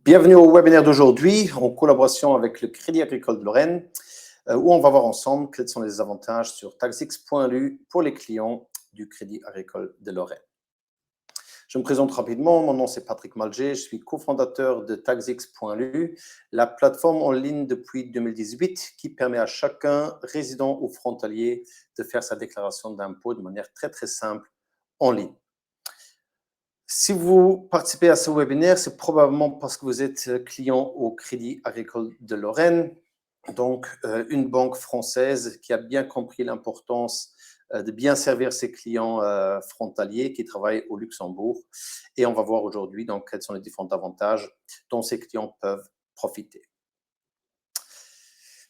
Bienvenue au webinaire d'aujourd'hui en collaboration avec le Crédit Agricole de Lorraine où on va voir ensemble quels sont les avantages sur taxx.lu pour les clients du Crédit Agricole de Lorraine. Je me présente rapidement, mon nom c'est Patrick Malger, je suis cofondateur de taxx.lu, la plateforme en ligne depuis 2018 qui permet à chacun, résident ou frontalier, de faire sa déclaration d'impôt de manière très simple en ligne. Si vous participez à ce webinaire, c'est probablement parce que vous êtes client au Crédit Agricole de Lorraine, donc une banque française qui a bien compris l'importance de bien servir ses clients frontaliers qui travaillent au Luxembourg. Et on va voir aujourd'hui donc quels sont les différents avantages dont ces clients peuvent profiter.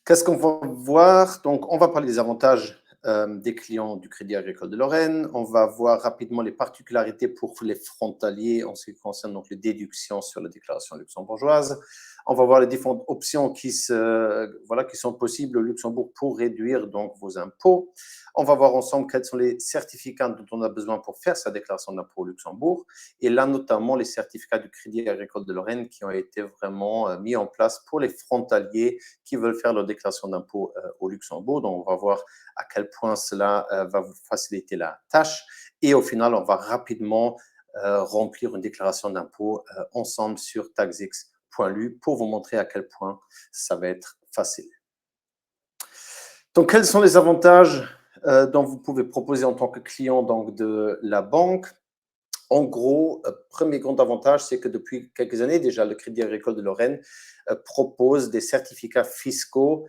Qu'est-ce qu'on va voir? Donc, on va parler des avantages des clients du Crédit Agricole de Lorraine. On va voir rapidement les particularités pour les frontaliers en ce qui concerne donc les déductions sur la déclaration luxembourgeoise. On va voir les différentes options qui sont possibles au Luxembourg pour réduire donc vos impôts. On va voir ensemble quels sont les certificats dont on a besoin pour faire sa déclaration d'impôt au Luxembourg. Et là, notamment, les certificats du Crédit Agricole de Lorraine qui ont été vraiment mis en place pour les frontaliers qui veulent faire leur déclaration d'impôt au Luxembourg. Donc, on va voir à quel point cela va vous faciliter la tâche. Et au final, on va rapidement remplir une déclaration d'impôt ensemble sur taxx.lu pour vous montrer à quel point ça va être facile. Donc, quels sont les avantages dont vous pouvez proposer en tant que client donc, de la banque? En gros, premier grand avantage, c'est que depuis quelques années déjà, le Crédit Agricole de Lorraine propose des certificats fiscaux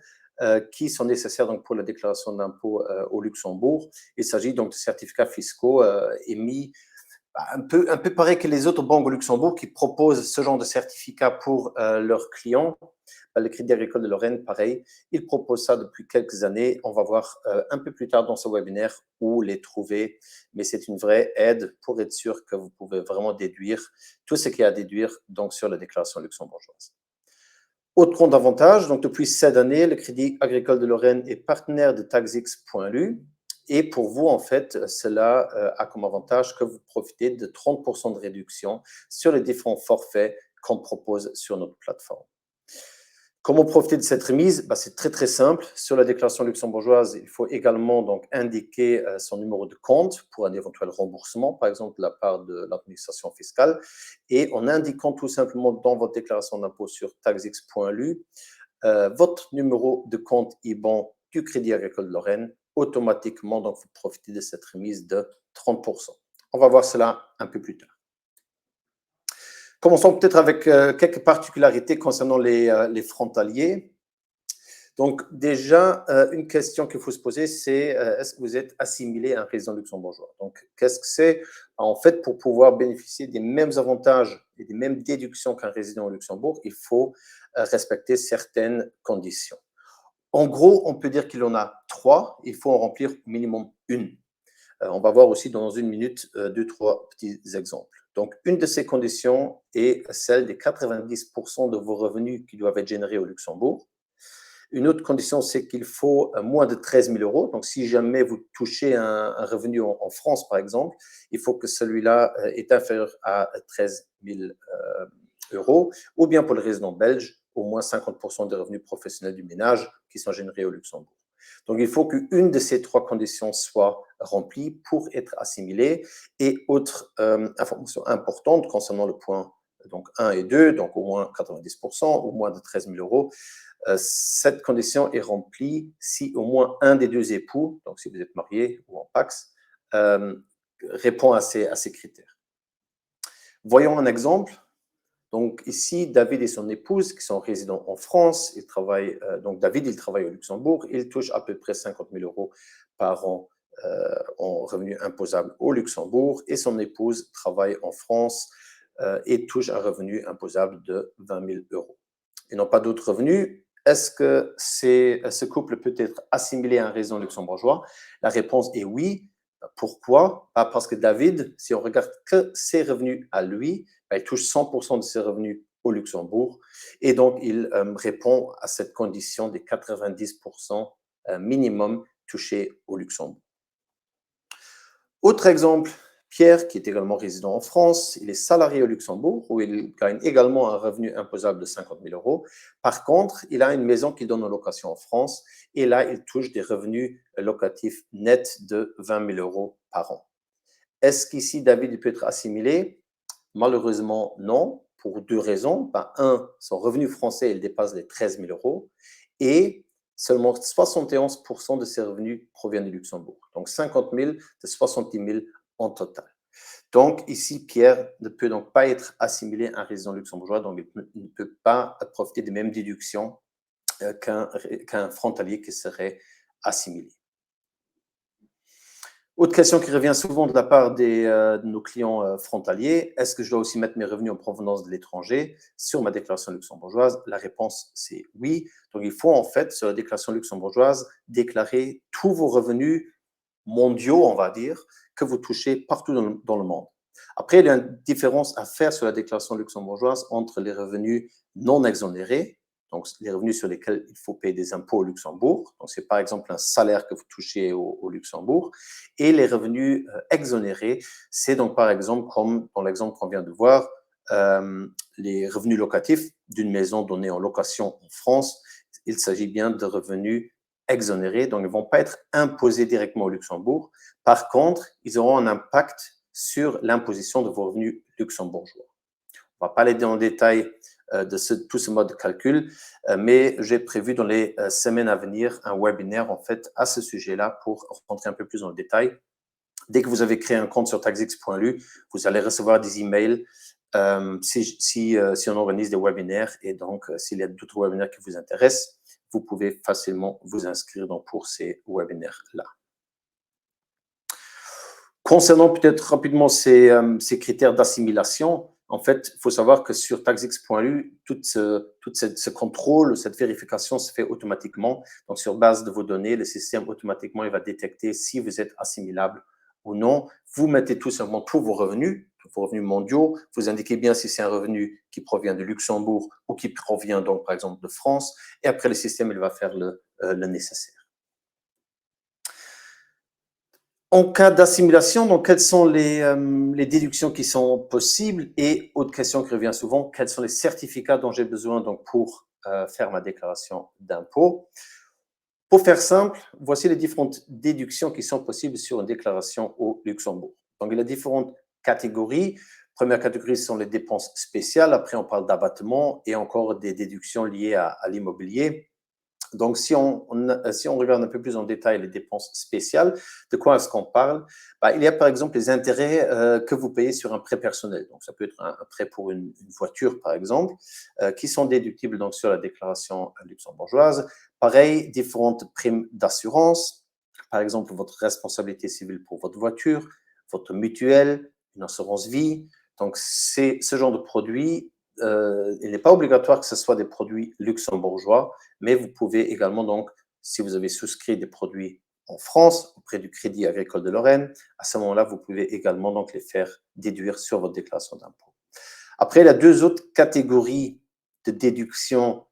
qui sont nécessaires donc, pour la déclaration d'impôt au Luxembourg. Il s'agit donc de certificats fiscaux émis un peu pareil que les autres banques au Luxembourg qui proposent ce genre de certificats pour leurs clients. Le Crédit Agricole de Lorraine, pareil, il propose ça depuis quelques années. On va voir un peu plus tard dans ce webinaire où les trouver, mais c'est une vraie aide pour être sûr que vous pouvez vraiment déduire tout ce qu'il y a à déduire donc, sur la déclaration luxembourgeoise. Autre grand avantage, donc depuis cette année, le Crédit Agricole de Lorraine est partenaire de taxx.lu. Et pour vous, en fait, cela a comme avantage que vous profitez de 30% de réduction sur les différents forfaits qu'on propose sur notre plateforme. Comment profiter de cette remise? C'est très simple. Sur la déclaration luxembourgeoise, il faut également donc indiquer son numéro de compte pour un éventuel remboursement, par exemple de la part de l'administration fiscale. Et en indiquant tout simplement dans votre déclaration d'impôt sur taxx.lu votre numéro de compte IBAN du Crédit Agricole de Lorraine, automatiquement, donc vous profitez de cette remise de 30%. On va voir cela un peu plus tard. Commençons peut-être avec quelques particularités concernant les frontaliers. Donc déjà, une question qu'il faut se poser, c'est est-ce que vous êtes assimilé à un résident luxembourgeois? Donc, qu'est-ce que c'est? En fait, pour pouvoir bénéficier des mêmes avantages et des mêmes déductions qu'un résident au Luxembourg, il faut respecter certaines conditions. En gros, on peut dire qu'il en a 3. Il faut en remplir au minimum une. On va voir aussi dans une minute 2-3 petits exemples. Donc, une de ces conditions est celle des 90% de vos revenus qui doivent être générés au Luxembourg. Une autre condition, c'est qu'il faut moins de 13 000 euros. Donc, si jamais vous touchez un revenu en France, par exemple, il faut que celui-là est inférieur à 13 000 euros. Ou bien pour les résidents belges, au moins 50% des revenus professionnels du ménage qui sont générés au Luxembourg. Donc, il faut qu'une de ces 3 conditions soit remplie pour être assimilée. Et autre information importante concernant le point donc 1 et 2, donc au moins 90%, ou moins de 13 000 euros, cette condition est remplie si au moins un des 2 époux, donc si vous êtes marié ou en Pacs, répond à ces critères. Voyons un exemple. Donc ici, David et son épouse qui sont résidents en France, donc David, il travaille au Luxembourg, il touche à peu près 50 000 euros par an en revenus imposables au Luxembourg et son épouse travaille en France et touche un revenu imposable de 20 000 euros. Ils n'ont pas d'autres revenus. Est-ce que ce couple peut être assimilé à un résident luxembourgeois? La réponse est oui. Pourquoi? Parce que David, si on regarde que ses revenus à lui, il touche 100% de ses revenus au Luxembourg et donc il répond à cette condition des 90% minimum touchés au Luxembourg. Autre exemple Pierre, qui est également résident en France, il est salarié au Luxembourg, où il gagne également un revenu imposable de 50 000 euros. Par contre, il a une maison qu'il donne en location en France, et là, il touche des revenus locatifs nets de 20 000 euros par an. Est-ce qu'ici, David, il peut être assimilé? Malheureusement, non, pour deux raisons. Un, son revenu français, il dépasse les 13 000 euros, et seulement 71% de ses revenus proviennent du Luxembourg. Donc 50 000 de 70 000 en total. Donc ici, Pierre ne peut donc pas être assimilé à un résident luxembourgeois, donc il ne peut pas profiter des mêmes déductions qu'un frontalier qui serait assimilé. Autre question qui revient souvent de la part de nos clients frontaliers, est-ce que je dois aussi mettre mes revenus en provenance de l'étranger sur ma déclaration luxembourgeoise? La réponse, c'est oui. Donc, il faut en fait, sur la déclaration luxembourgeoise, déclarer tous vos revenus mondiaux, on va dire, que vous touchez partout dans le monde. Après, il y a une différence à faire sur la déclaration luxembourgeoise entre les revenus non exonérés, donc les revenus sur lesquels il faut payer des impôts au Luxembourg. Donc, c'est par exemple un salaire que vous touchez au Luxembourg. Et les revenus exonérés, c'est donc par exemple, comme dans l'exemple qu'on vient de voir, les revenus locatifs d'une maison donnée en location en France. Il s'agit bien de revenus exonérés, donc ils ne vont pas être imposés directement au Luxembourg. Par contre, ils auront un impact sur l'imposition de vos revenus luxembourgeois. On ne va pas aller dans le détail de tout ce mode de calcul, mais j'ai prévu dans les semaines à venir un webinaire en fait à ce sujet-là pour rentrer un peu plus dans le détail. Dès que vous avez créé un compte sur taxx.lu, vous allez recevoir des emails si on organise des webinaires, et donc s'il y a d'autres webinaires qui vous intéressent, vous pouvez facilement vous inscrire pour ces webinaires-là. Concernant peut-être rapidement ces critères d'assimilation, en fait, il faut savoir que sur taxx.lu, tout ce contrôle, cette vérification se fait automatiquement. Donc, sur base de vos données, le système automatiquement il va détecter si vous êtes assimilable ou non. Vous mettez tout simplement tous vos revenus mondiaux. Vous indiquez bien si c'est un revenu qui provient de Luxembourg ou qui provient donc, par exemple, de France. Et après, le système il va faire le nécessaire. En cas d'assimilation, donc quelles sont les déductions qui sont possibles? Et autre question qui revient souvent, quels sont les certificats dont j'ai besoin donc pour faire ma déclaration d'impôt? Pour faire simple, voici les différentes déductions qui sont possibles sur une déclaration au Luxembourg. Donc, il y a différentes catégories. Première catégorie, ce sont les dépenses spéciales. Après, on parle d'abattement et encore des déductions liées à l'immobilier. Donc, si on regarde un peu plus en détail les dépenses spéciales, de quoi est-ce qu'on parle? Il y a par exemple les intérêts que vous payez sur un prêt personnel. Donc, ça peut être un prêt pour une voiture, par exemple, qui sont déductibles donc, sur la déclaration luxembourgeoise. Pareil, différentes primes d'assurance, par exemple, votre responsabilité civile pour votre voiture, votre mutuelle, une assurance vie. Donc, c'est ce genre de produits. Il n'est pas obligatoire que ce soit des produits luxembourgeois, mais vous pouvez également, donc, si vous avez souscrit des produits en France auprès du Crédit Agricole de Lorraine, à ce moment-là, vous pouvez également donc, les faire déduire sur votre déclaration d'impôt. Après, il y a deux autres catégories de déduction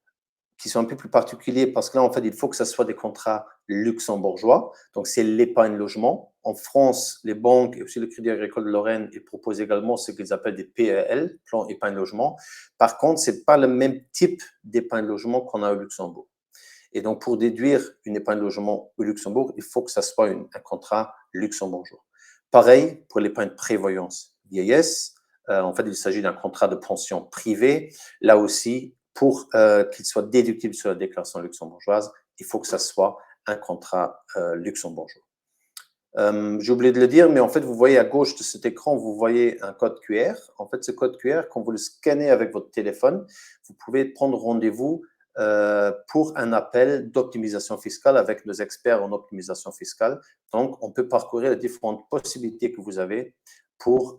qui sont un peu plus particuliers parce que là, en fait, il faut que ce soit des contrats luxembourgeois. Donc, c'est l'épargne logement. En France, les banques et aussi le Crédit Agricole de Lorraine, ils proposent également ce qu'ils appellent des PEL, plan épargne logement. Par contre, ce n'est pas le même type d'épargne logement qu'on a au Luxembourg. Et donc, pour déduire une épargne logement au Luxembourg, il faut que ce soit un contrat luxembourgeois. Pareil pour l'épargne prévoyance vieillesse. En fait, il s'agit d'un contrat de pension privé. Là aussi, pour qu'il soit déductible sur la déclaration luxembourgeoise, il faut que ça soit un contrat luxembourgeois. J'ai oublié de le dire, mais en fait, vous voyez à gauche de cet écran, vous voyez un code QR. En fait, ce code QR, quand vous le scannez avec votre téléphone, vous pouvez prendre rendez-vous pour un appel d'optimisation fiscale avec nos experts en optimisation fiscale. Donc, on peut parcourir les différentes possibilités que vous avez pour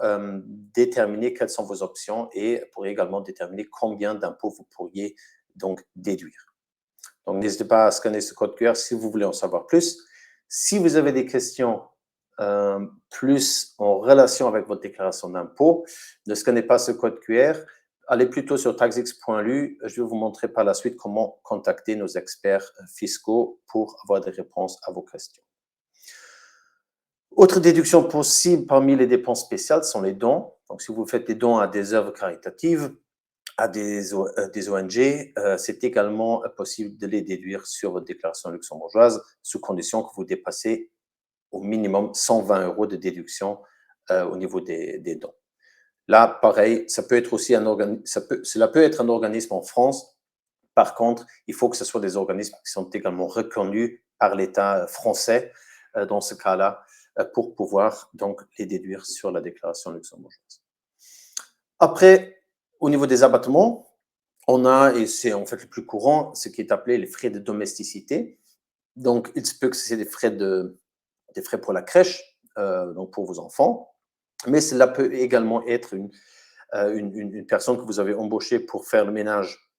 déterminer quelles sont vos options et pour également déterminer combien d'impôts vous pourriez donc déduire. Donc, n'hésitez pas à scanner ce code QR si vous voulez en savoir plus. Si vous avez des questions plus en relation avec votre déclaration d'impôt, ne scannez pas ce code QR. Allez plutôt sur taxx.lu. Je vais vous montrer par la suite comment contacter nos experts fiscaux pour avoir des réponses à vos questions. Autre déduction possible parmi les dépenses spéciales sont les dons. Donc, si vous faites des dons à des œuvres caritatives, à des ONG, c'est également possible de les déduire sur votre déclaration luxembourgeoise, sous condition que vous dépassez au minimum 120 € de déduction au niveau des dons. Là, pareil, ça peut être aussi cela peut être un organisme en France. Par contre, il faut que ce soit des organismes qui sont également reconnus par l'État français dans ce cas-là, pour pouvoir donc les déduire sur la déclaration luxembourgeoise. Après, au niveau des abattements, on a, et c'est en fait le plus courant, ce qui est appelé les frais de domesticité. Donc, il se peut que c'est des frais pour la crèche, donc pour vos enfants, mais cela peut également être une personne que vous avez embauchée pour faire le ménage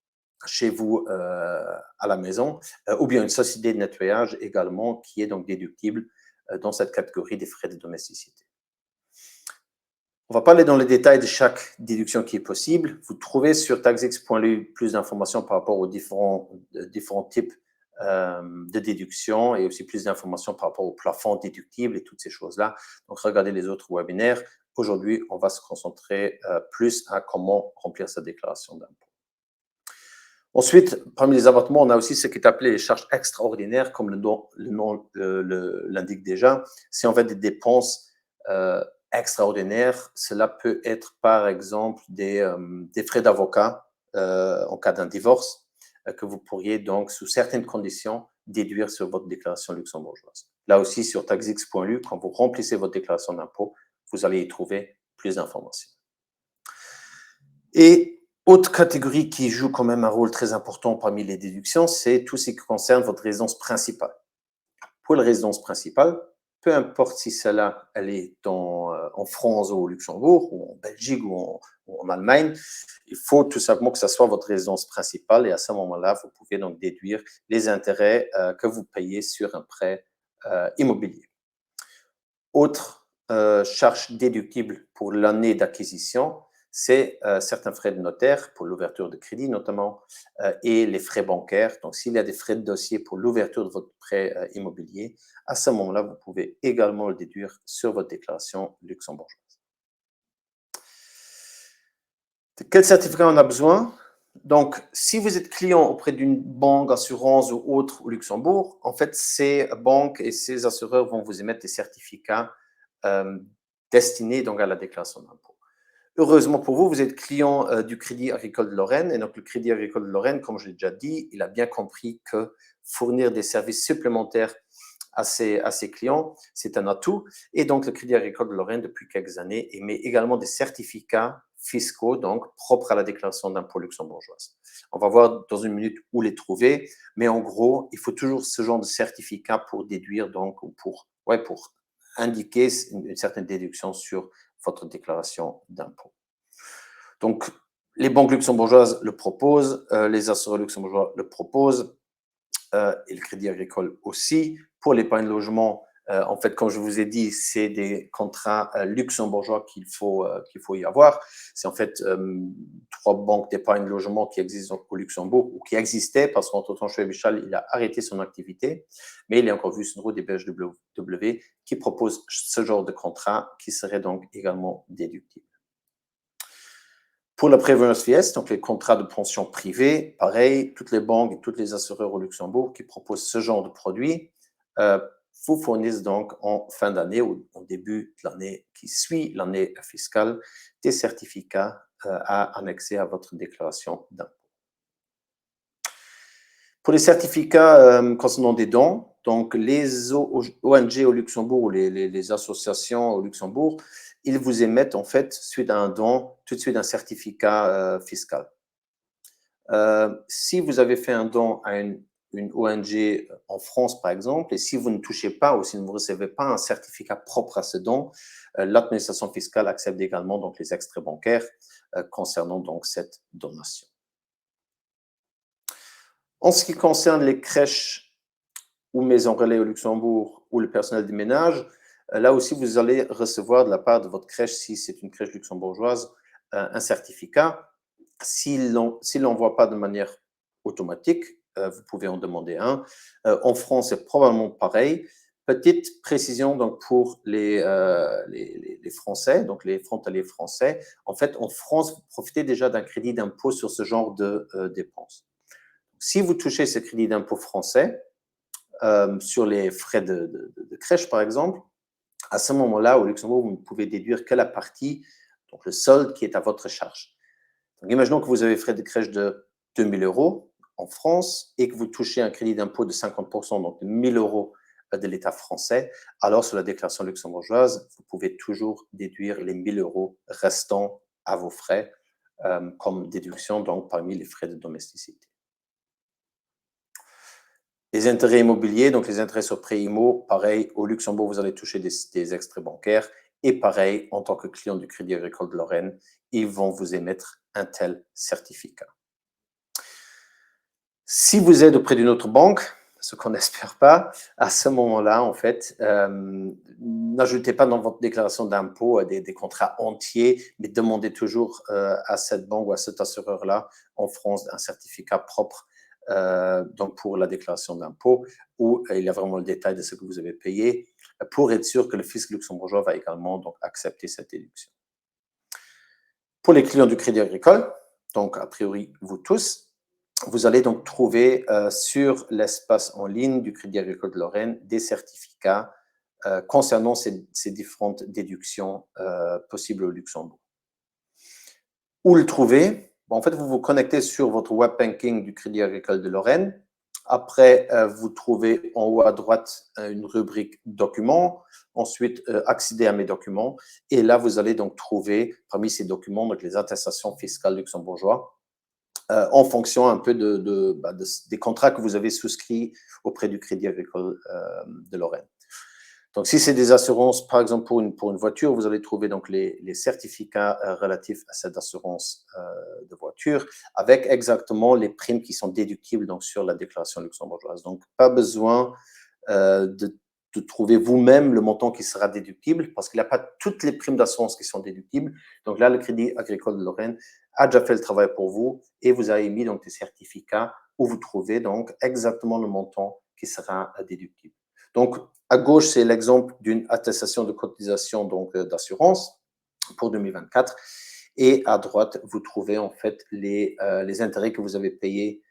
chez vous à la maison, ou bien une société de nettoyage également qui est donc déductible dans cette catégorie des frais de domesticité. On va pas aller dans les détails de chaque déduction qui est possible. Vous trouvez sur taxx.lu plus d'informations par rapport aux différents types de déductions et aussi plus d'informations par rapport au plafond déductible et toutes ces choses-là. Donc, regardez les autres webinaires. Aujourd'hui, on va se concentrer plus à comment remplir sa déclaration d'impôt. Ensuite, parmi les abattements, on a aussi ce qui est appelé les charges extraordinaires, comme le nom l'indique déjà. C'est en fait des dépenses extraordinaires. Cela peut être, par exemple, des frais d'avocat en cas d'un divorce, que vous pourriez donc, sous certaines conditions, déduire sur votre déclaration luxembourgeoise. Là aussi, sur taxx.lu, quand vous remplissez votre déclaration d'impôt, vous allez y trouver plus d'informations. Et autre catégorie qui joue quand même un rôle très important parmi les déductions, c'est tout ce qui concerne votre résidence principale. Pour la résidence principale, peu importe si celle-là, elle est en France ou au Luxembourg, ou en Belgique ou en Allemagne, il faut tout simplement que ce soit votre résidence principale et à ce moment-là, vous pouvez donc déduire les intérêts que vous payez sur un prêt immobilier. Autre charge déductible pour l'année d'acquisition, c'est certains frais de notaire pour l'ouverture de crédit notamment et les frais bancaires. Donc, s'il y a des frais de dossier pour l'ouverture de votre prêt immobilier, à ce moment-là, vous pouvez également le déduire sur votre déclaration luxembourgeoise. De quel certificat on a besoin? Donc, si vous êtes client auprès d'une banque, assurance ou autre au Luxembourg, en fait, ces banques et ces assureurs vont vous émettre des certificats destinés donc à la déclaration d'impôt. Heureusement pour vous, vous êtes client du Crédit Agricole de Lorraine. Et donc, le Crédit Agricole de Lorraine, comme je l'ai déjà dit, il a bien compris que fournir des services supplémentaires à ses clients, c'est un atout. Et donc, le Crédit Agricole de Lorraine, depuis quelques années, émet également des certificats fiscaux, donc propres à la déclaration d'impôt luxembourgeoise. On va voir dans une minute où les trouver. Mais en gros, il faut toujours ce genre de certificat pour déduire, donc, pour indiquer une certaine déduction sur votre déclaration d'impôt. Donc, les banques luxembourgeoises le proposent, les assureurs luxembourgeois le proposent, et le Crédit Agricole aussi. Pour l'épargne logement, en fait, comme je vous ai dit, c'est des contrats luxembourgeois qu'il faut y avoir. C'est en fait 3 banques d'épargne logement qui existent au Luxembourg, ou qui existaient, parce qu'entre-temps, Schwäbisch Hall, il a arrêté son activité, mais il y a encore Wüstenrot et BHW qui proposent ce genre de contrat qui serait donc également déductible. Pour la prévoyance vieillesse, donc les contrats de pension privée, pareil, toutes les banques et tous les assureurs au Luxembourg qui proposent ce genre de produit vous fournissent donc en fin d'année ou au début de l'année qui suit l'année fiscale des certificats à annexer à votre déclaration d'impôt. Pour les certificats concernant des dons, donc les ONG au Luxembourg ou les associations au Luxembourg, ils vous émettent en fait, suite à un don, tout de suite un certificat fiscal. Si vous avez fait un don à une ONG en France, par exemple, et si vous ne touchez pas ou si vous ne recevez pas un certificat propre à ce don, l'administration fiscale accepte également donc les extraits bancaires concernant donc cette donation. En ce qui concerne les crèches ou maisons relais au Luxembourg ou le personnel de ménage, là aussi, vous allez recevoir de la part de votre crèche, si c'est une crèche luxembourgeoise, un certificat. S'il l'envoie pas de manière automatique, vous pouvez en demander un. En France, c'est probablement pareil. Petite précision donc pour les Français, donc les frontaliers français. En fait, en France, vous profitez déjà d'un crédit d'impôt sur ce genre de dépenses. Si vous touchez ce crédit d'impôt français sur les frais de crèche, par exemple, à ce moment-là, au Luxembourg, vous ne pouvez déduire que la partie, donc le solde qui est à votre charge. Donc, imaginons que vous avez frais de crèche de 2 000 € en France et que vous touchez un crédit d'impôt de 50%, donc de 1 000 € de l'État français, alors sur la déclaration luxembourgeoise, vous pouvez toujours déduire les 1 000 € restants à vos frais comme déduction donc parmi les frais de domesticité. Les intérêts immobiliers, donc les intérêts sur prêt immo, pareil, au Luxembourg, vous allez toucher des extraits bancaires et pareil, en tant que client du Crédit Agricole de Lorraine, ils vont vous émettre un tel certificat. Si vous êtes auprès d'une autre banque, ce qu'on n'espère pas, à ce moment-là, en fait, n'ajoutez pas dans votre déclaration d'impôt des contrats entiers, mais demandez toujours à cette banque ou à cet assureur-là en France un certificat propre donc pour la déclaration d'impôt où il y a vraiment le détail de ce que vous avez payé pour être sûr que le fisc luxembourgeois va également donc accepter cette déduction. Pour les clients du Crédit Agricole, donc a priori vous tous, vous allez donc trouver sur l'espace en ligne du Crédit Agricole de Lorraine des certificats concernant ces différentes déductions possibles au Luxembourg. Où le trouver? En fait, vous vous connectez sur votre web banking du Crédit Agricole de Lorraine. Après, vous trouvez en haut à droite une rubrique documents. Ensuite, accéder à mes documents. Et là, vous allez donc trouver parmi ces documents donc les attestations fiscales luxembourgeoises en fonction un peu des contrats que vous avez souscrits auprès du Crédit Agricole de Lorraine. Donc, si c'est des assurances, par exemple pour une voiture, vous allez trouver donc les certificats relatifs à cette assurance de voiture avec exactement les primes qui sont déductibles donc, sur la déclaration luxembourgeoise. Donc, pas besoin de trouver vous-même le montant qui sera déductible parce qu'il n'y a pas toutes les primes d'assurance qui sont déductibles. Donc là, le Crédit Agricole de Lorraine a déjà fait le travail pour vous et vous a émis donc des certificats où vous trouvez donc exactement le montant qui sera déductible. Donc, à gauche, c'est l'exemple d'une attestation de cotisation donc d'assurance pour 2024. Et à droite, vous trouvez en fait les intérêts que vous avez payés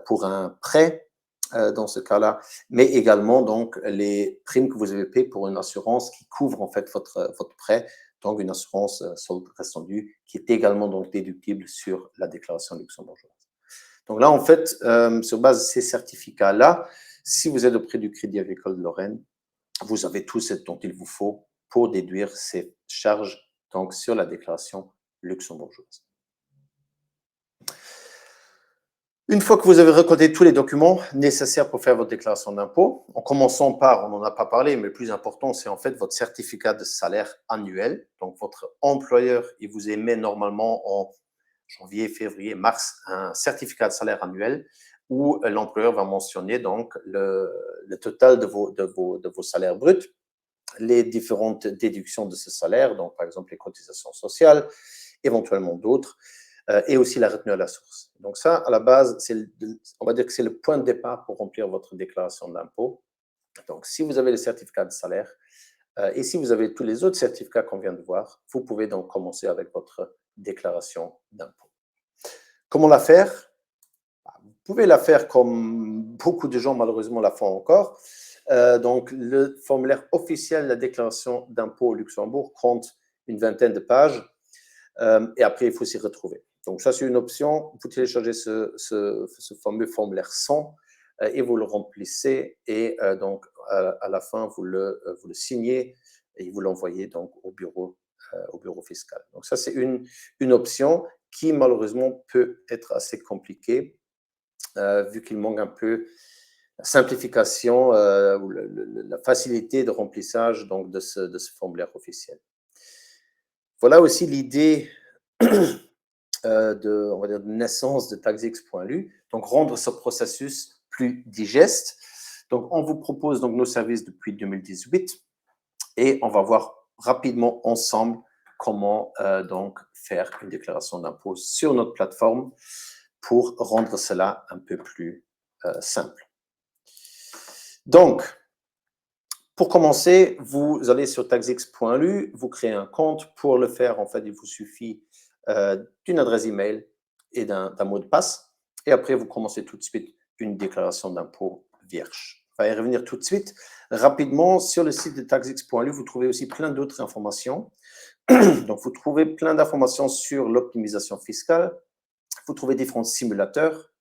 pour un prêt dans ce cas-là, mais également donc les primes que vous avez payées pour une assurance qui couvre en fait votre prêt, donc une assurance solde restant dû qui est également donc déductible sur la déclaration luxembourgeoise. Donc là, en fait, sur base de ces certificats-là, si vous êtes auprès du Crédit Agricole de Lorraine, vous avez tout ce dont il vous faut pour déduire ces charges donc, sur la déclaration luxembourgeoise. Une fois que vous avez récolté tous les documents nécessaires pour faire votre déclaration d'impôt, en commençant par, on n'en a pas parlé, mais le plus important, c'est en fait votre certificat de salaire annuel. Donc, votre employeur, il vous émet normalement en janvier, février, mars, un certificat de salaire annuel où l'employeur va mentionner donc le total de vos salaires bruts, les différentes déductions de ce salaire, donc par exemple les cotisations sociales, éventuellement d'autres, et aussi la retenue à la source. Donc ça, à la base, on va dire que c'est le point de départ pour remplir votre déclaration d'impôt. Donc si vous avez le certificat de salaire et si vous avez tous les autres certificats qu'on vient de voir, vous pouvez donc commencer avec votre déclaration d'impôt. Comment la faire? Vous pouvez la faire comme beaucoup de gens malheureusement la font encore. Donc, le formulaire officiel de la déclaration d'impôt au Luxembourg compte une vingtaine de pages et après, il faut s'y retrouver. Donc, ça, c'est une option. Vous téléchargez ce fameux formulaire 100 et vous le remplissez et donc, à la fin, vous le signez et vous l'envoyez donc au bureau fiscal. Donc, ça, c'est une option qui, malheureusement, peut être assez compliquée vu qu'il manque un peu la simplification ou la facilité de remplissage donc, de ce formulaire officiel. Voilà aussi l'idée on va dire, de naissance de TaxX.lu, donc rendre ce processus plus digeste. Donc, on vous propose donc, nos services depuis 2018 et on va voir rapidement ensemble comment donc faire une déclaration d'impôt sur notre plateforme pour rendre cela un peu plus simple. Donc, Pour commencer, vous allez sur taxx.lu, vous créez un compte. Pour le faire, en fait, il vous suffit d'une adresse email et d'un mot de passe. Et après, vous commencez tout de suite une déclaration d'impôt vierge. On va y revenir tout de suite. Rapidement, sur le site de taxx.lu, vous trouvez aussi plein d'autres informations. Donc, vous trouvez plein d'informations sur l'optimisation fiscale. Vous trouvez différents simulateurs.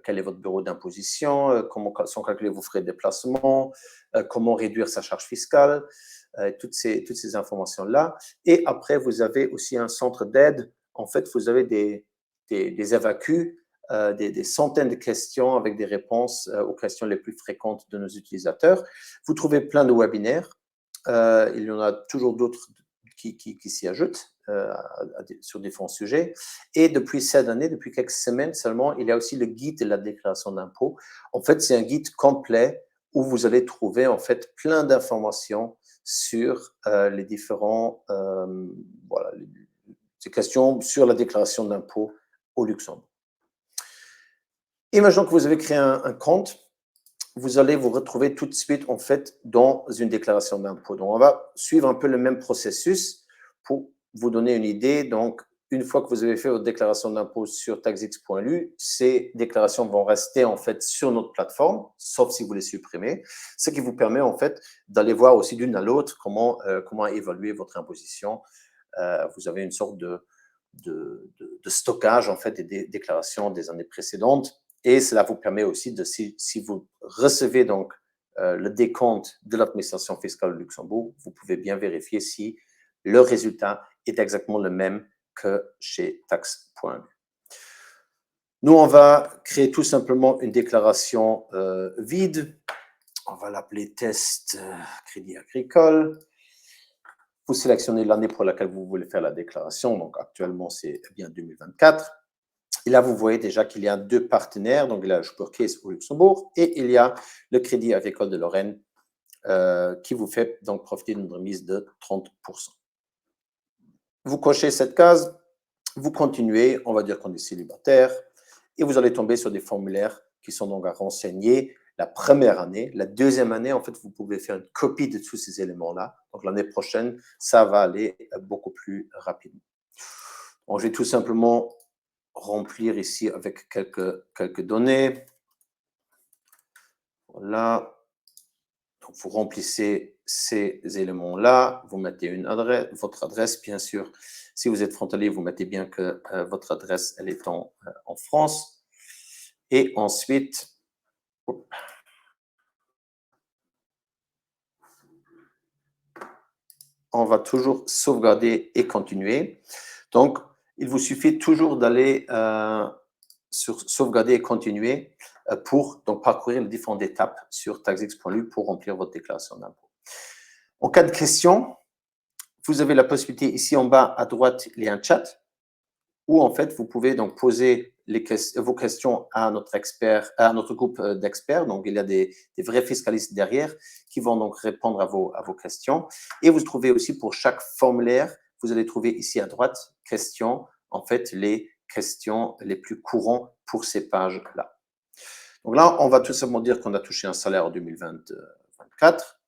Quel est votre bureau d'imposition, comment sont calculés vos frais de déplacement, comment réduire sa charge fiscale, toutes ces informations-là. Et après, vous avez aussi un centre d'aide. En fait, vous avez des FAQ, des centaines de questions avec des réponses aux questions les plus fréquentes de nos utilisateurs. Vous trouvez plein de webinaires. Il y en a toujours d'autres qui s'y ajoutent sur différents sujets. Et depuis cette année, depuis quelques semaines seulement, il y a aussi le guide de la déclaration d'impôt. En fait, c'est un guide complet où vous allez trouver en fait plein d'informations sur les différents ces questions sur la déclaration d'impôt au Luxembourg. Imaginons que vous avez créé un compte. Vous allez vous retrouver tout de suite, en fait, dans une déclaration d'impôt. Donc, on va suivre un peu le même processus pour vous donner une idée. Donc, une fois que vous avez fait votre déclaration d'impôt sur taxx.lu, ces déclarations vont rester, en fait, sur notre plateforme, sauf si vous les supprimez, ce qui vous permet, en fait, d'aller voir aussi d'une à l'autre comment évaluer votre imposition. Vous avez une sorte de stockage, en fait, des déclarations des années précédentes. Et cela vous permet aussi de, si vous recevez donc le décompte de l'administration fiscale du Luxembourg, vous pouvez bien vérifier si le résultat est exactement le même que chez taxx.lu. Nous, on va créer tout simplement une déclaration vide. On va l'appeler test crédit agricole. Vous sélectionnez l'année pour laquelle vous voulez faire la déclaration. Donc, actuellement, c'est bien 2024. Et là, vous voyez déjà qu'il y a deux partenaires. Donc, il y a Spurcase au Luxembourg et il y a le Crédit Agricole de Lorraine qui vous fait donc profiter d'une remise de 30%. Vous cochez cette case, vous continuez, on va dire qu'on est célibataire, et vous allez tomber sur des formulaires qui sont donc à renseigner la première année. La deuxième année, en fait, vous pouvez faire une copie de tous ces éléments-là. Donc, l'année prochaine, ça va aller beaucoup plus rapidement. Donc, je vais tout simplement remplir ici avec quelques données. Voilà. Donc, vous remplissez ces éléments-là. Vous mettez une adresse, votre adresse, bien sûr. Si vous êtes frontalier, vous mettez bien que votre adresse, elle est en France. Et ensuite, on va toujours sauvegarder et continuer. Donc, il vous suffit toujours d'aller sur sauvegarder et continuer pour donc parcourir les différentes étapes sur taxx.lu pour remplir votre déclaration d'impôt. En cas de question, vous avez la possibilité ici en bas à droite, il y a un chat où en fait vous pouvez donc poser vos questions à notre expert, à notre groupe d'experts. Donc, il y a des vrais fiscalistes derrière qui vont donc répondre à vos questions. Et vous trouvez aussi pour chaque formulaire, vous allez trouver ici à droite, questions, en fait, les questions les plus courantes pour ces pages-là. Donc là, on va tout simplement dire qu'on a touché un salaire en 2024,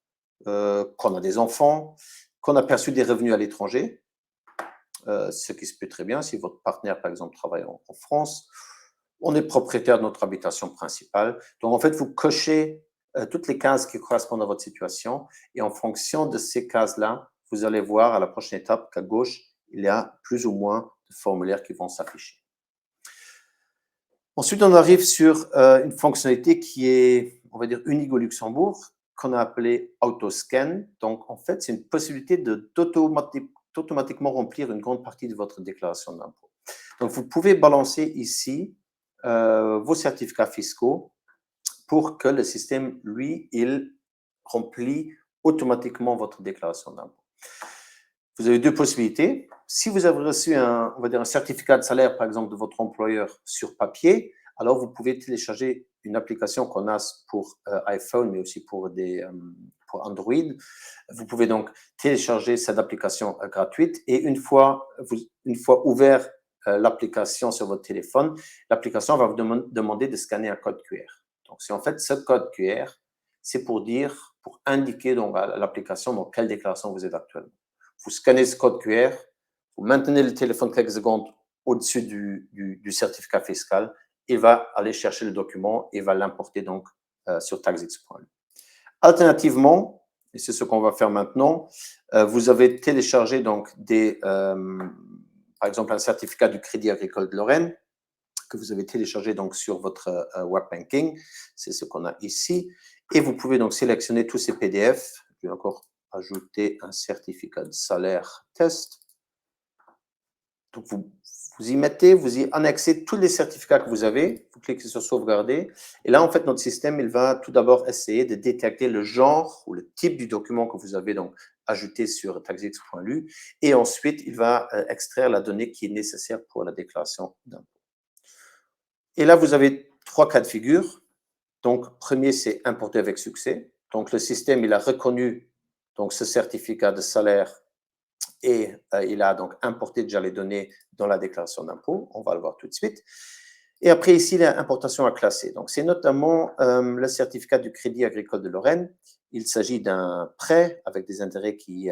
qu'on a des enfants, qu'on a perçu des revenus à l'étranger, ce qui se peut très bien si votre partenaire, par exemple, travaille en France. On est propriétaire de notre habitation principale. Donc, en fait, vous cochez toutes les cases qui correspondent à votre situation et en fonction de ces cases-là, vous allez voir à la prochaine étape qu'à gauche, il y a plus ou moins de formulaires qui vont s'afficher. Ensuite, on arrive sur une fonctionnalité qui est, on va dire, unique au Luxembourg, qu'on a appelée AutoScan. Donc, en fait, c'est une possibilité d'automatiquement remplir une grande partie de votre déclaration d'impôt. Donc, vous pouvez balancer ici vos certificats fiscaux pour que le système, lui, il remplit automatiquement votre déclaration d'impôt. Vous avez deux possibilités. Si vous avez reçu on va dire un certificat de salaire, par exemple, de votre employeur sur papier, alors vous pouvez télécharger une application qu'on a pour iPhone, mais aussi pour Android. Vous pouvez donc télécharger cette application gratuite et une fois ouvert l'application sur votre téléphone, l'application va vous demander de scanner un code QR. Donc, c'est en fait ce code QR, c'est pour pour indiquer donc, à l'application dans quelle déclaration vous êtes actuellement. Vous scannez ce code QR, vous maintenez le téléphone quelques secondes au-dessus du certificat fiscal, il va aller chercher le document et va l'importer donc sur taxx.lu. Alternativement, et c'est ce qu'on va faire maintenant, vous avez téléchargé donc par exemple un certificat du Crédit Agricole de Lorraine que vous avez téléchargé donc sur votre web banking, c'est ce qu'on a ici, et vous pouvez donc sélectionner tous ces PDF. Je vais encore ajouter un certificat de salaire test. Donc vous y mettez, vous y annexez tous les certificats que vous avez, vous cliquez sur sauvegarder, et là en fait notre système il va tout d'abord essayer de détecter le genre ou le type du document que vous avez donc ajouté sur taxx.lu, et ensuite il va extraire la donnée qui est nécessaire pour la déclaration d'impôt. Et là, vous avez 3 cas de figure. Donc, premier, c'est importer avec succès. Donc, le système, il a reconnu donc, ce certificat de salaire et il a donc importé déjà les données dans la déclaration d'impôt. On va le voir tout de suite. Et après, ici, il y a importation à classer. Donc, c'est notamment le certificat du Crédit Agricole de Lorraine. Il s'agit d'un prêt avec des intérêts qui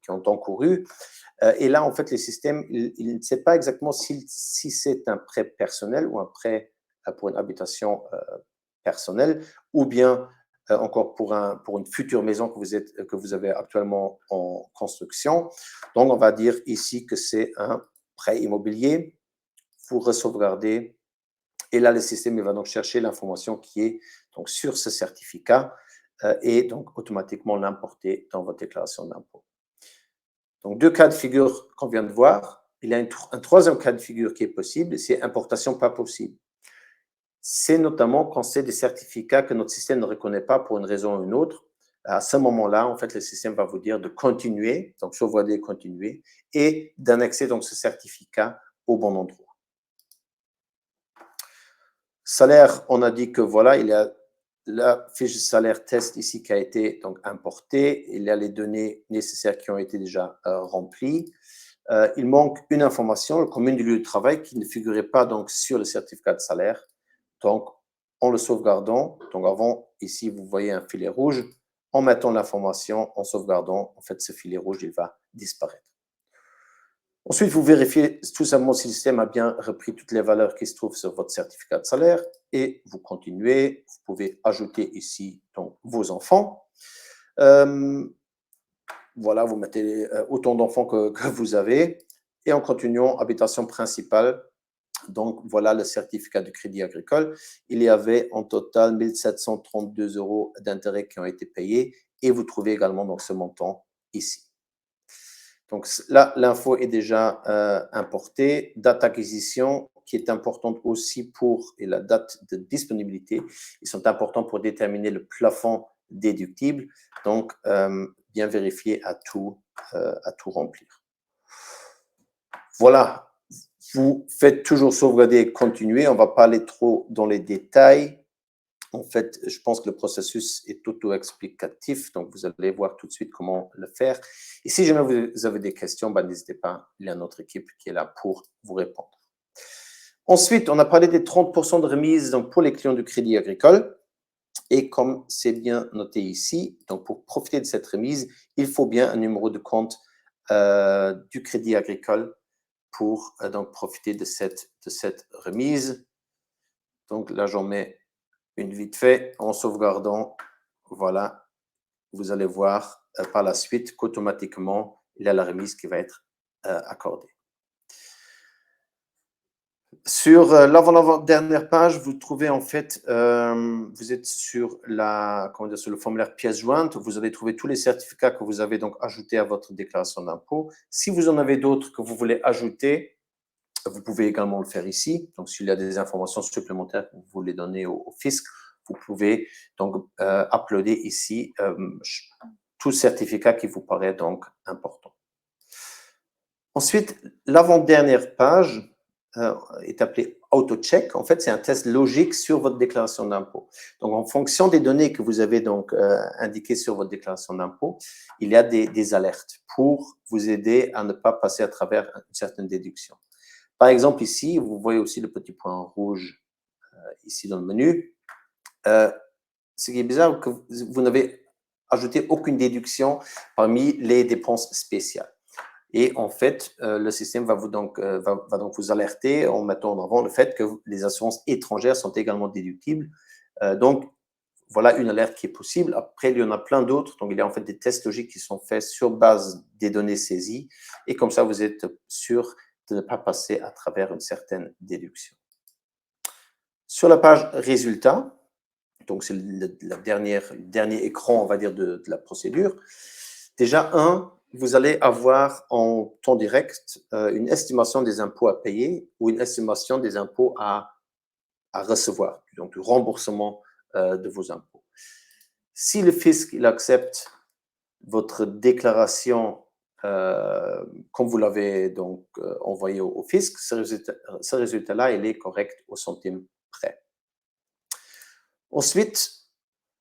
ont encouru. Et là, en fait, le système, il ne sait pas exactement si c'est un prêt personnel ou un prêt pour une habitation personnelle, ou bien encore pour une future maison que vous avez actuellement en construction. Donc, on va dire ici que c'est un prêt immobilier. Vous re-sauvegardez. Et là, le système il va donc chercher l'information qui est donc, sur ce certificat et donc automatiquement l'importer dans votre déclaration d'impôt. Donc, 2 cas de figure qu'on vient de voir. Il y a un troisième cas de figure qui est possible, c'est importation pas possible. C'est notamment quand c'est des certificats que notre système ne reconnaît pas pour une raison ou une autre. À ce moment-là, en fait, le système va vous dire de continuer, donc sauvegarder, continuer, et d'annexer donc ce certificat au bon endroit. Salaire, on a dit que voilà, il y a la fiche de salaire test ici qui a été donc importée. Il y a les données nécessaires qui ont été déjà remplies. Il manque une information, le commune du lieu de travail, qui ne figurait pas donc sur le certificat de salaire. Donc, en le sauvegardant, donc avant, ici, vous voyez un filet rouge. En mettant l'information, en sauvegardant, en fait, ce filet rouge, il va disparaître. Ensuite, vous vérifiez tout simplement si le système a bien repris toutes les valeurs qui se trouvent sur votre certificat de salaire et vous continuez. Vous pouvez ajouter ici donc, vos enfants. Voilà, vous mettez autant d'enfants que vous avez. Et en continuant, habitation principale. Donc, voilà le certificat du Crédit Agricole. Il y avait en total 1 732 € d'intérêts qui ont été payés et vous trouvez également donc, ce montant ici. Donc là, l'info est déjà importée. Date d'acquisition qui est importante aussi et la date de disponibilité. Ils sont importants pour déterminer le plafond déductible. Donc, bien vérifier à tout remplir. Voilà. Vous faites toujours sauvegarder et continuer. On ne va pas aller trop dans les détails. En fait, je pense que le processus est auto-explicatif, donc vous allez voir tout de suite comment le faire. Et si jamais vous avez des questions, n'hésitez pas, il y a notre équipe qui est là pour vous répondre. Ensuite, on a parlé des 30% de remise donc, pour les clients du Crédit Agricole. Et comme c'est bien noté ici, donc pour profiter de cette remise, il faut bien un numéro de compte du Crédit Agricole pour donc profiter de cette remise. Donc là, j'en mets une vite fait, en sauvegardant, voilà, vous allez voir par la suite qu'automatiquement, il y a la remise qui va être accordée. Sur l'avant-dernière page, vous trouvez en fait, vous êtes sur sur le formulaire pièce jointe, vous allez trouver tous les certificats que vous avez donc ajoutés à votre déclaration d'impôt. Si vous en avez d'autres que vous voulez ajouter, vous pouvez également le faire ici. Donc, s'il y a des informations supplémentaires que vous voulez donner au fisc, vous pouvez donc uploader ici tout certificat qui vous paraît donc important. Ensuite, l'avant-dernière page est appelée AutoCheck. En fait, c'est un test logique sur votre déclaration d'impôt. Donc, en fonction des données que vous avez donc indiquées sur votre déclaration d'impôt, il y a des alertes pour vous aider à ne pas passer à travers une certaine déduction. Par exemple, ici, vous voyez aussi le petit point rouge ici dans le menu. ce qui est bizarre, que vous n'avez ajouté aucune déduction parmi les dépenses spéciales. Et en fait, le système va donc vous alerter en mettant en avant le fait que les assurances étrangères sont également déductibles. Donc, voilà une alerte qui est possible. Après, il y en a plein d'autres. Donc, il y a en fait des tests logiques qui sont faits sur base des données saisies. Et comme ça, vous êtes sûr de ne pas passer à travers une certaine déduction. Sur la page résultats, donc c'est le dernier écran, on va dire, de la procédure. Déjà, vous allez avoir en temps direct une estimation des impôts à payer ou une estimation des impôts à recevoir, donc du remboursement de vos impôts. Si le fisc il accepte votre déclaration comme vous l'avez donc envoyé au fisc, ce résultat-là, il est correct au centime près. Ensuite,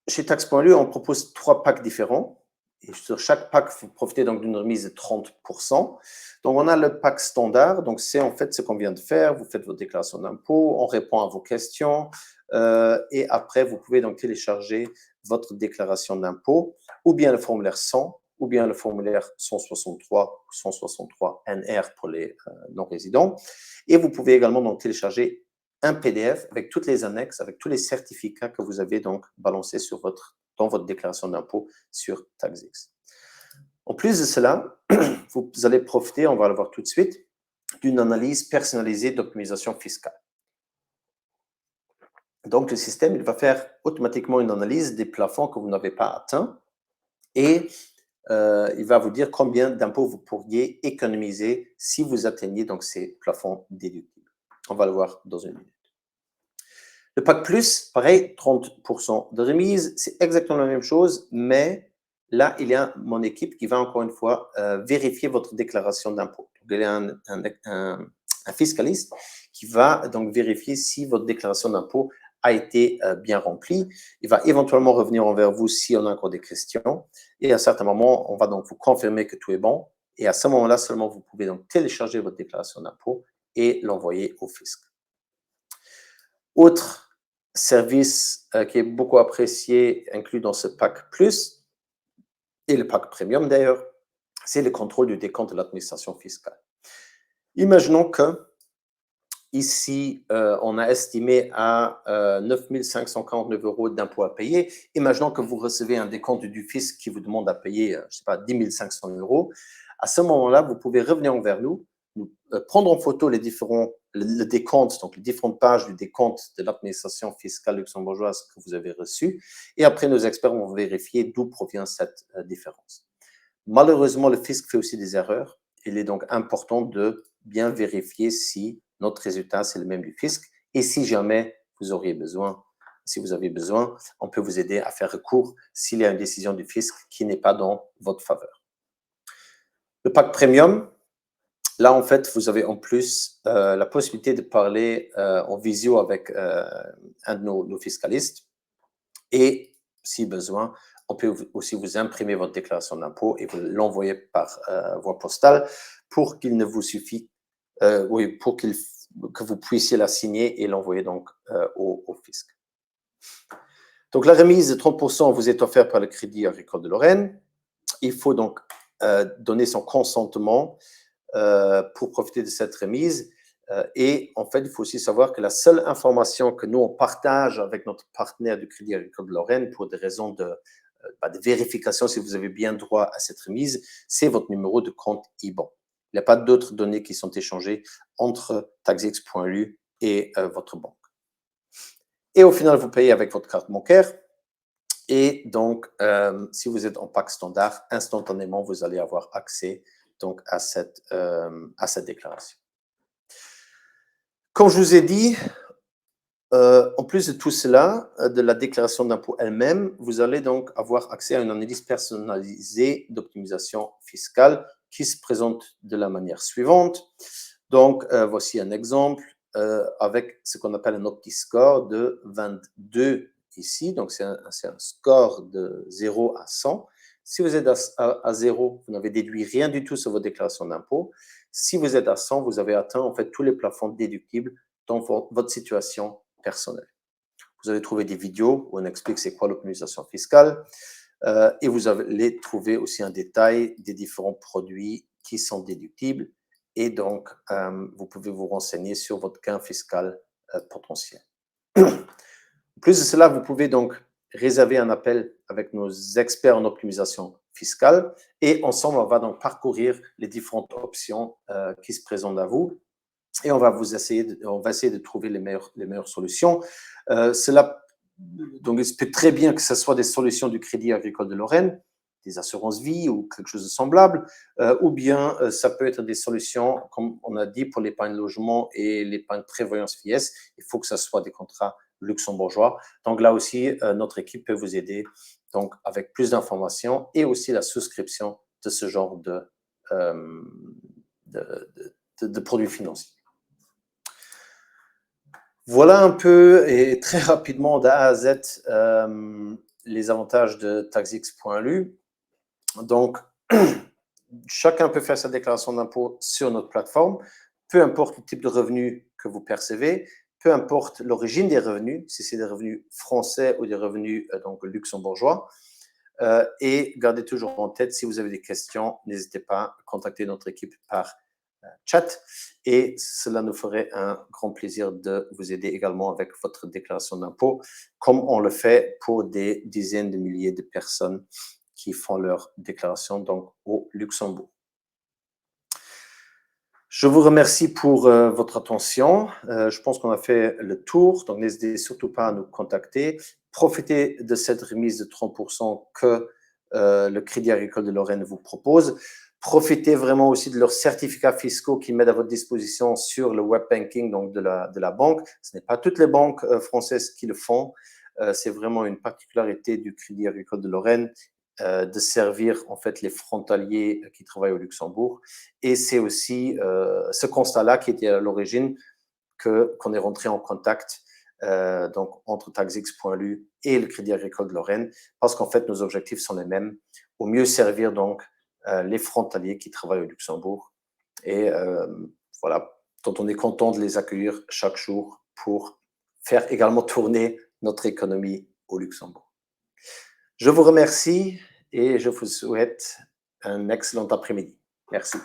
chez Tax.lu, on propose 3 packs différents. Et sur chaque pack, vous profitez donc d'une remise de 30%. Donc, on a le pack standard. Donc, c'est en fait ce qu'on vient de faire. Vous faites votre déclaration d'impôt, on répond à vos questions. Et après, vous pouvez donc télécharger votre déclaration d'impôt, ou bien le formulaire 100, ou bien le formulaire 163, 163 NR pour les non-résidents. Et vous pouvez également donc télécharger un PDF avec toutes les annexes, avec tous les certificats que vous avez donc balancés dans votre déclaration d'impôt sur TaxX. En plus de cela, vous allez profiter, on va le voir tout de suite, d'une analyse personnalisée d'optimisation fiscale. Donc, le système, il va faire automatiquement une analyse des plafonds que vous n'avez pas atteints et il va vous dire combien d'impôts vous pourriez économiser si vous atteignez donc ces plafonds déductibles. On va le voir dans une minute. Le pack plus, pareil, 30% de remise, c'est exactement la même chose, mais là, il y a mon équipe qui va encore une fois vérifier votre déclaration d'impôt. Il y a un fiscaliste qui va donc vérifier si votre déclaration d'impôt a été bien remplie. Il va éventuellement revenir envers vous si on a encore des questions. Et à un certain moment, on va donc vous confirmer que tout est bon. Et à ce moment-là, seulement vous pouvez donc télécharger votre déclaration d'impôt et l'envoyer au fisc. Autre service qui est beaucoup apprécié, inclus dans ce pack plus, et le pack premium d'ailleurs, c'est le contrôle du décompte de l'administration fiscale. Imaginons que ici, on a estimé à 9 549 € d'impôts à payer. Imaginons que vous recevez un décompte du fisc qui vous demande à payer, je ne sais pas, 10 500 €. À ce moment-là, vous pouvez revenir vers nous, prendre en photo le décompte, donc les différentes pages du décompte de l'administration fiscale luxembourgeoise que vous avez reçu. Et après, nos experts vont vérifier d'où provient cette différence. Malheureusement, le fisc fait aussi des erreurs. Il est donc important de bien vérifier si notre résultat, c'est le même du fisc. Et si jamais vous avez besoin, on peut vous aider à faire recours s'il y a une décision du fisc qui n'est pas dans votre faveur. Le pack premium, là, en fait, vous avez en plus la possibilité de parler en visio avec un de nos fiscalistes. Et, si besoin, on peut aussi vous imprimer votre déclaration d'impôt et vous l'envoyer par voie postale pour qu'il ne vous suffit, que vous puissiez la signer et l'envoyer donc au fisc. Donc, la remise de 30% vous est offerte par le Crédit Agricole de Lorraine. Il faut donc donner son consentement pour profiter de cette remise. Et en fait, il faut aussi savoir que la seule information que nous, on partage avec notre partenaire du Crédit Agricole de Lorraine pour des raisons de vérification si vous avez bien droit à cette remise, c'est votre numéro de compte IBAN. Il n'y a pas d'autres données qui sont échangées entre taxx.lu et votre banque. Et au final, vous payez avec votre carte bancaire. Et donc, si vous êtes en pack standard, instantanément, vous allez avoir accès donc, à cette déclaration. Comme je vous ai dit, en plus de tout cela, de la déclaration d'impôt elle-même, vous allez donc avoir accès à une analyse personnalisée d'optimisation fiscale qui se présente de la manière suivante. Donc, voici un exemple avec ce qu'on appelle un OptiScore de 22 ici. Donc, c'est un score de 0 à 100. Si vous êtes à 0, vous n'avez déduit rien du tout sur votre déclaration d'impôt. Si vous êtes à 100, vous avez atteint en fait tous les plafonds déductibles dans votre situation personnelle. Vous allez trouver des vidéos où on explique c'est quoi l'optimisation fiscale. Et vous allez trouver aussi un détail des différents produits qui sont déductibles. Et donc, vous pouvez vous renseigner sur votre gain fiscal potentiel. En plus de cela, vous pouvez donc réserver un appel avec nos experts en optimisation fiscale et ensemble, on va donc parcourir les différentes options qui se présentent à vous et on va essayer de trouver les meilleures solutions. Donc, il se peut très bien que ce soit des solutions du Crédit Agricole de Lorraine, des assurances vie ou quelque chose de semblable, ou bien ça peut être des solutions, comme on a dit, pour l'épargne logement et l'épargne prévoyance FIS. Il faut que ce soit des contrats luxembourgeois. Donc là aussi, notre équipe peut vous aider donc, avec plus d'informations et aussi la souscription de ce genre de produits financiers. Voilà un peu et très rapidement d'A à Z les avantages de taxx.lu. Donc, chacun peut faire sa déclaration d'impôt sur notre plateforme, peu importe le type de revenu que vous percevez, peu importe l'origine des revenus, si c'est des revenus français ou des revenus donc luxembourgeois. Et gardez toujours en tête, si vous avez des questions, n'hésitez pas à contacter notre équipe par chat et cela nous ferait un grand plaisir de vous aider également avec votre déclaration d'impôt, comme on le fait pour des dizaines de milliers de personnes qui font leur déclaration donc au Luxembourg. Je vous remercie pour votre attention. Je pense qu'on a fait le tour, donc n'hésitez surtout pas à nous contacter. Profitez de cette remise de 30% que le Crédit Agricole de Lorraine vous propose. Profitez vraiment aussi de leurs certificats fiscaux qui mettent à votre disposition sur le web banking donc de la banque. Ce n'est pas toutes les banques françaises qui le font. C'est vraiment une particularité du Crédit Agricole de Lorraine de servir en fait les frontaliers qui travaillent au Luxembourg. Et c'est aussi ce constat-là qui était à l'origine qu'on est rentré en contact donc entre taxx.lu et le Crédit Agricole de Lorraine, parce qu'en fait nos objectifs sont les mêmes, au mieux servir donc les frontaliers qui travaillent au Luxembourg et voilà, dont on est content de les accueillir chaque jour pour faire également tourner notre économie au Luxembourg. Je vous remercie et je vous souhaite un excellent après-midi. Merci.